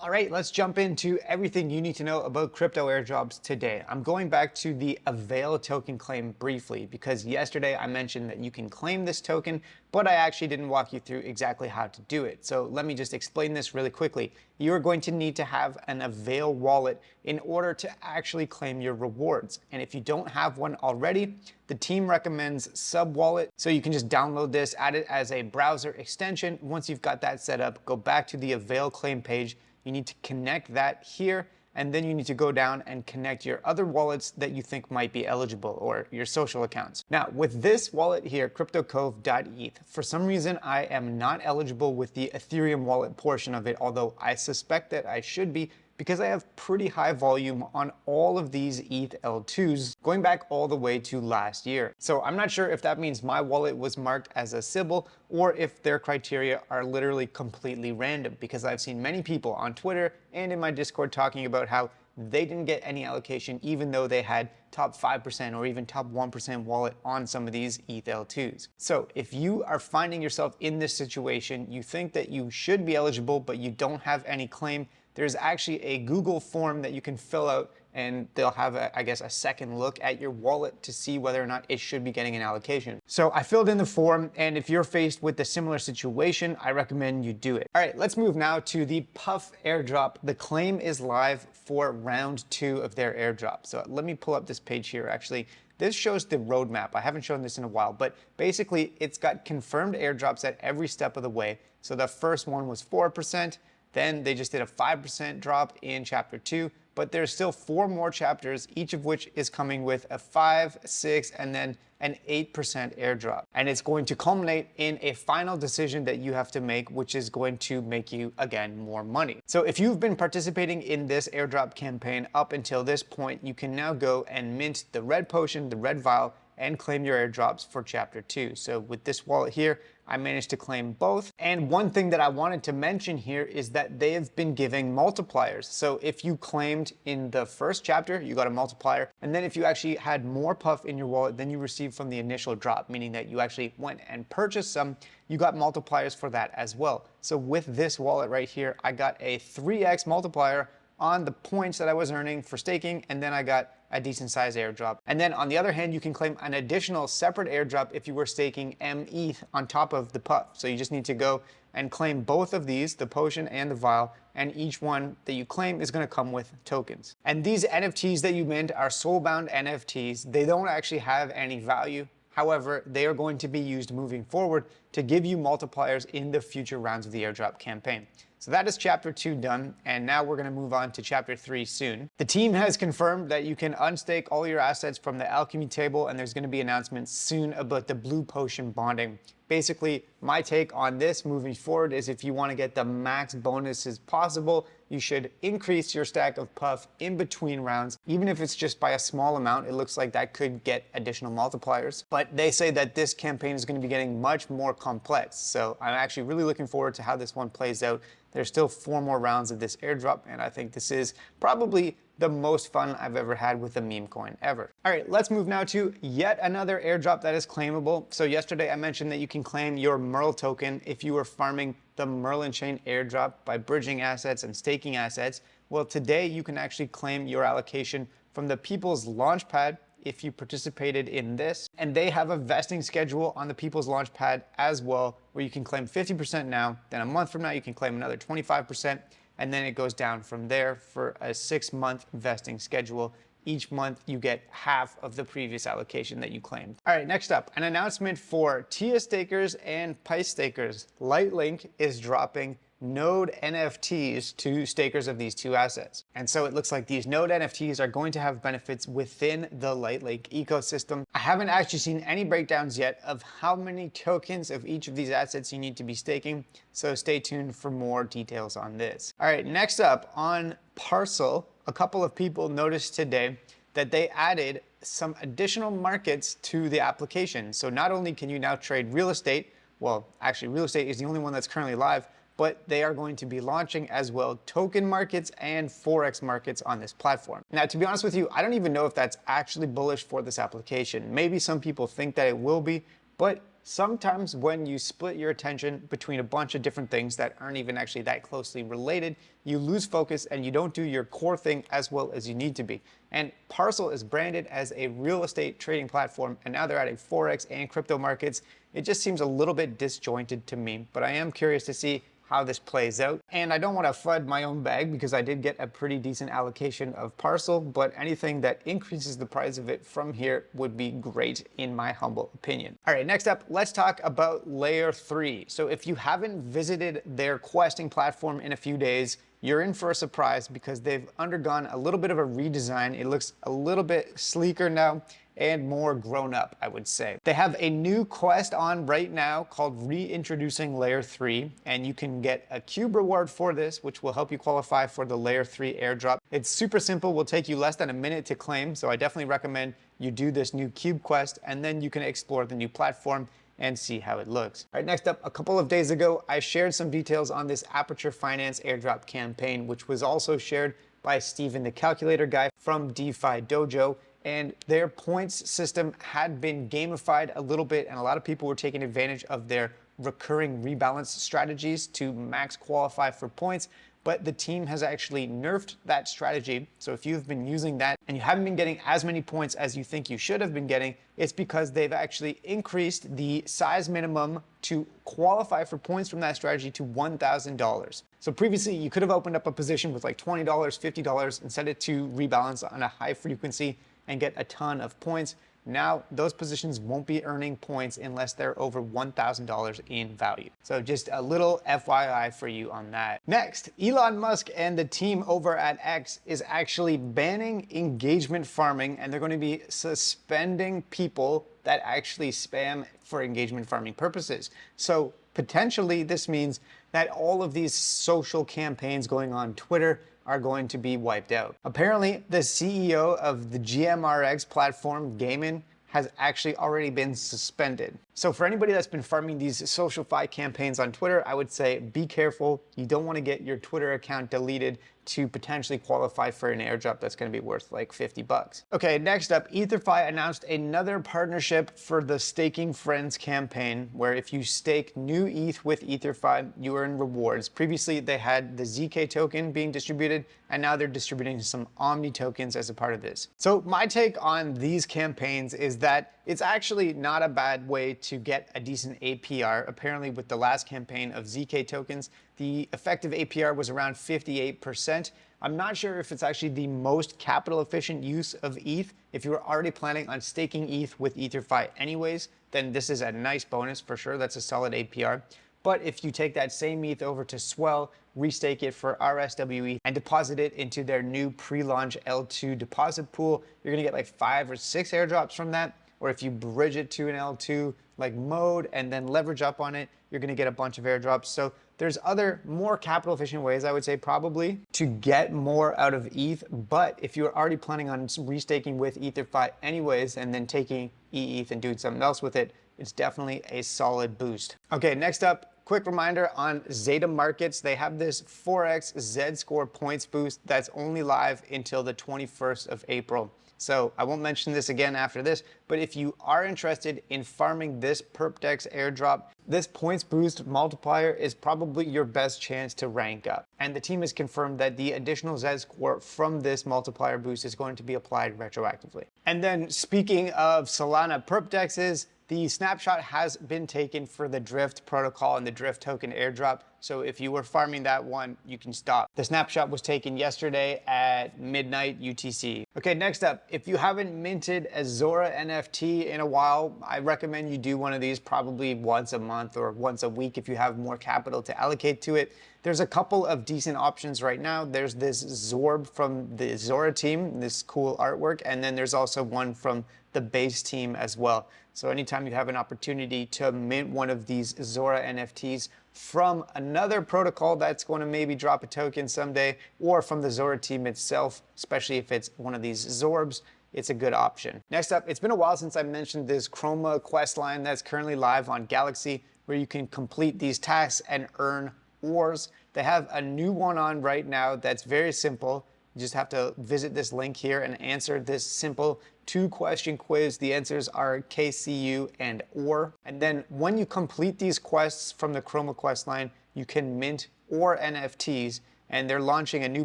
All right, let's jump into everything you need to know about crypto airdrops today. I'm going back to the Avail token claim briefly because yesterday I mentioned that you can claim this token, but I actually didn't walk you through exactly how to do it. So let me just explain this really quickly. You are going to need to have an Avail wallet in order to actually claim your rewards. And if you don't have one already, the team recommends Sub Wallet. So you can just download this, add it as a browser extension. Once you've got that set up, go back to the Avail claim page. You need to connect that here, and then you need to go down and connect your other wallets that you think might be eligible or your social accounts. Now, with this wallet here, CryptoCove.eth, for some reason, I am not eligible with the Ethereum wallet portion of it, although I suspect that I should be because I have pretty high volume on all of these ETH L2s going back all the way to last year. So I'm not sure if that means my wallet was marked as a Sybil or if their criteria are literally completely random, because I've seen many people on Twitter and in my Discord talking about how they didn't get any allocation even though they had top 5% or even top 1% wallet on some of these ETH L2s. So if you are finding yourself in this situation, you think that you should be eligible but you don't have any claim, there's actually a Google form that you can fill out and they'll have, I guess, a second look at your wallet to see whether or not it should be getting an allocation. So I filled in the form, and if you're faced with a similar situation, I recommend you do it. All right, let's move now to the Puff airdrop. The claim is live for round 2 of their airdrop. So let me pull up this page here. Actually, this shows the roadmap. I haven't shown this in a while, but basically it's got confirmed airdrops at every step of the way. So the first one was 4%. Then they just did a 5% drop in chapter 2, but there's still 4 more chapters, each of which is coming with a 5, 6, and then an 8% airdrop. And it's going to culminate in a final decision that you have to make, which is going to make you, again, more money. So if you've been participating in this airdrop campaign up until this point, you can now go and mint the red potion, the red vial, and claim your airdrops for chapter 2. So with this wallet here, I managed to claim both. And one thing that I wanted to mention here is that they have been giving multipliers. So if you claimed in the first chapter, you got a multiplier. And then if you actually had more Puff in your wallet than you received from the initial drop, meaning that you actually went and purchased some, you got multipliers for that as well. So with this wallet right here, I got a 3x multiplier on the points that I was earning for staking, and then I got a decent size airdrop. And then on the other hand, you can claim an additional separate airdrop if you were staking METH on top of the Puff. So you just need to go and claim both of these, the potion and the vial, and each one that you claim is going to come with tokens. And these NFTs that you mint are soulbound NFTs. They don't actually have any value. However, they are going to be used moving forward to give you multipliers in the future rounds of the airdrop campaign. So that is chapter 2 done, and now we're going to move on to chapter 3 soon. The team has confirmed that you can unstake all your assets from the alchemy table, and there's going to be announcements soon about the blue potion bonding. Basically, my take on this moving forward is if you want to get the max bonuses possible, you should increase your stack of Puff in between rounds. Even if it's just by a small amount, it looks like that could get additional multipliers. But they say that this campaign is going to be getting much more complex. So I'm actually really looking forward to how this one plays out. There's still 4 more rounds of this airdrop, and I think this is probably the most fun I've ever had with a meme coin ever. All right, let's move now to yet another airdrop that is claimable. So yesterday I mentioned that you can claim your Merl token if you were farming the Merlin chain airdrop by bridging assets and staking assets. Well, today you can actually claim your allocation from the People's Launchpad if you participated in this. And they have a vesting schedule on the People's Launchpad as well, where you can claim 50% now, then a month from now you can claim another 25%, and then it goes down from there for a 6-month vesting schedule. Each month you get half of the previous allocation that you claimed. All right, next up, an announcement for TIA stakers and PICE stakers. Lightlink is dropping node NFTs to stakers of these 2 assets. And so it looks like these node NFTs are going to have benefits within the Lightlink ecosystem. I haven't actually seen any breakdowns yet of how many tokens of each of these assets you need to be staking, so stay tuned for more details on this. All right, next up on Parcel, a couple of people noticed today that they added some additional markets to the application. So not only can you now trade real estate, well, actually real estate is the only one that's currently live, but they are going to be launching as well token markets and Forex markets on this platform. Now, to be honest with you, I don't even know if that's actually bullish for this application. Maybe some people think that it will be, but Sometimes when you split your attention between a bunch of different things that aren't even actually that closely related, you lose focus and you don't do your core thing as well as you need to be. And Parcel is branded as a real estate trading platform, and now they're adding Forex and crypto markets. It just seems a little bit disjointed to me, but I am curious to see how this plays out. And I don't want to FUD my own bag because I did get a pretty decent allocation of Parcel, but anything that increases the price of it from here would be great in my humble opinion. All right, next up, let's talk about Layer 3. So if you haven't visited their questing platform in a few days, you're in for a surprise because they've undergone a little bit of a redesign. It looks a little bit sleeker now and more grown up, I would say. They have a new quest on right now called Reintroducing Layer 3, and you can get a cube reward for this, which will help you qualify for the Layer 3 airdrop. It's super simple, will take you less than a minute to claim, so I definitely recommend you do this new cube quest, and then you can explore the new platform and see how it looks. All right, next up, a couple of days ago, I shared some details on this Aperture Finance airdrop campaign, which was also shared by Steven, the calculator guy from DeFi Dojo. And their points system had been gamified a little bit, and a lot of people were taking advantage of their recurring rebalance strategies to max qualify for points. But the team has actually nerfed that strategy. So if you've been using that and you haven't been getting as many points as you think you should have been getting, it's because they've actually increased the size minimum to qualify for points from that strategy to $1,000. So previously you could have opened up a position with like $20, $50 and set it to rebalance on a high frequency and get a ton of points. Now those positions won't be earning points unless they're over $1,000 in value. So just a little FYI for you on that. Next, Elon Musk and the team over at X is actually banning engagement farming, and they're going to be suspending people that actually spam for engagement farming purposes. So potentially this means that all of these social campaigns going on Twitter are going to be wiped out. Apparently, the CEO of the GMRX platform, Gaiman, has actually already been suspended. So for anybody that's been farming these SocialFi campaigns on Twitter, I would say be careful. You don't want to get your Twitter account deleted to potentially qualify for an airdrop that's going to be worth like 50 bucks. Okay, next up, EtherFi announced another partnership for the Staking Friends campaign, where if you stake new ETH with EtherFi, you earn rewards. Previously, they had the ZK token being distributed, and now they're distributing some Omni tokens as a part of this. So my take on these campaigns is that it's actually not a bad way to get a decent APR. Apparently with the last campaign of ZK tokens, the effective APR was around 58%. I'm not sure if it's actually the most capital efficient use of ETH. If you were already planning on staking ETH with EtherFi anyways, then this is a nice bonus for sure. That's a solid APR. But if you take that same ETH over to Swell, restake it for RSWE, and deposit it into their new pre-launch L2 deposit pool, you're gonna get like 5 or 6 airdrops from that. Or if you bridge it to an L2 like mode and then leverage up on it, you're gonna get a bunch of airdrops. So there's other more capital efficient ways, I would say, probably to get more out of ETH. But if you're already planning on restaking with EtherFi anyways, and then taking ETH and doing something else with it, it's definitely a solid boost. Okay, next up, quick reminder on Zeta Markets. They have this 4x Z-score points boost that's only live until the 21st of April. So I won't mention this again after this, but if you are interested in farming this PerpDex airdrop, this points boost multiplier is probably your best chance to rank up. And the team has confirmed that the additional Z-score from this multiplier boost is going to be applied retroactively. And then speaking of Solana PerpDexes, the snapshot has been taken for the Drift protocol and the Drift token airdrop. So if you were farming that one, you can stop. The snapshot was taken yesterday at midnight UTC. Okay, next up, if you haven't minted a Zora NFT in a while, I recommend you do one of these probably once a month or once a week if you have more capital to allocate to it. There's a couple of decent options right now. There's this Zorb from the Zora team, this cool artwork, and then there's also one from the base team as well. So anytime you have an opportunity to mint one of these Zora NFTs from another protocol that's going to maybe drop a token someday, or from the Zora team itself, especially if it's one of these Zorbs, it's a good option. Next up, it's been a while since I mentioned this Chroma quest line that's currently live on Galaxy, where you can complete these tasks and earn ores. They have a new one on right now that's very simple. You just have to visit this link here and answer this simple 2-question quiz. The answers are KCU and OR. And then when you complete these quests from the Chroma quest line, you can mint OR NFTs. And they're launching a new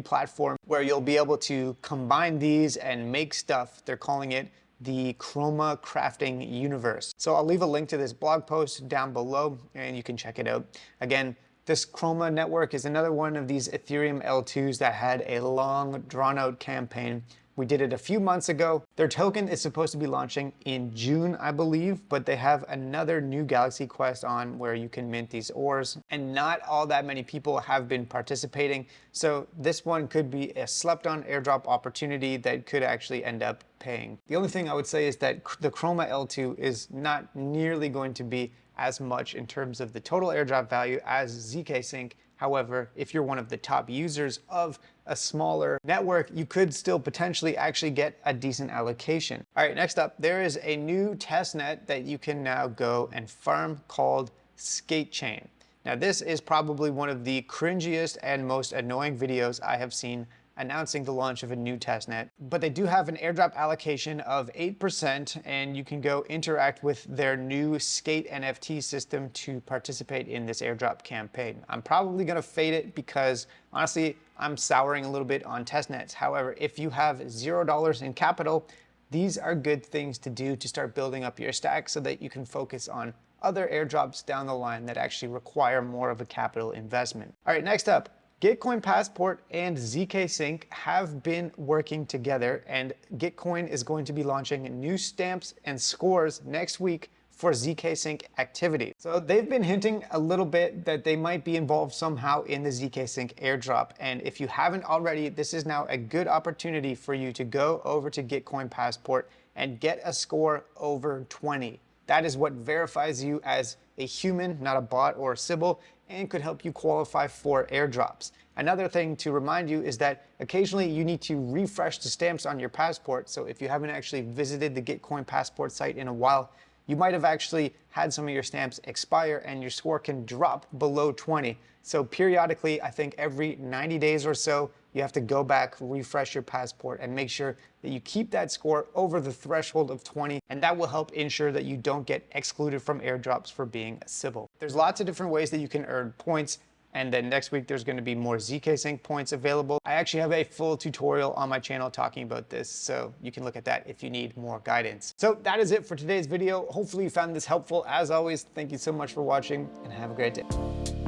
platform where you'll be able to combine these and make stuff. They're calling it the Chroma Crafting Universe. So I'll leave a link to this blog post down below and you can check it out. Again, this Chroma network is another one of these Ethereum L2s that had a long, drawn-out campaign. We did it a few months ago. Their token is supposed to be launching in June, I believe, but they have another new Galaxy Quest on where you can mint these ores, and not all that many people have been participating. So this one could be a slept-on airdrop opportunity that could actually end up paying. The only thing I would say is that the Chroma L2 is not nearly going to be as much in terms of the total airdrop value as ZK Sync. However, if you're one of the top users of a smaller network, you could still potentially actually get a decent allocation. All right, next up, there is a new testnet that you can now go and farm called Skate Chain. Now, this is probably one of the cringiest and most annoying videos I have seen announcing the launch of a new testnet, but they do have an airdrop allocation of 8%, and you can go interact with their new Skate NFT system to participate in this airdrop campaign. I'm probably gonna fade it because honestly, I'm souring a little bit on testnets. However, if you have $0 in capital, these are good things to do to start building up your stack so that you can focus on other airdrops down the line that actually require more of a capital investment. All right, next up, Gitcoin Passport and ZK Sync have been working together, and Gitcoin is going to be launching new stamps and scores next week for ZK Sync activity. So they've been hinting a little bit that they might be involved somehow in the ZK Sync airdrop. And if you haven't already, this is now a good opportunity for you to go over to Gitcoin Passport and get a score over 20. That is what verifies you as a human, not a bot or a Sybil, and could help you qualify for airdrops. Another thing to remind you is that occasionally you need to refresh the stamps on your passport. So if you haven't actually visited the Gitcoin Passport site in a while, you might have actually had some of your stamps expire and your score can drop below 20. So periodically, I think every 90 days or so, you have to go back, refresh your passport, and make sure that you keep that score over the threshold of 20, and that will help ensure that you don't get excluded from airdrops for being a Sybil. There's lots of different ways that you can earn points, and then next week there's going to be more ZK Sync points available. I actually have a full tutorial on my channel talking about this, so you can look at that if you need more guidance. So that is it for today's video. Hopefully you found this helpful. As always, thank you so much for watching, and have a great day.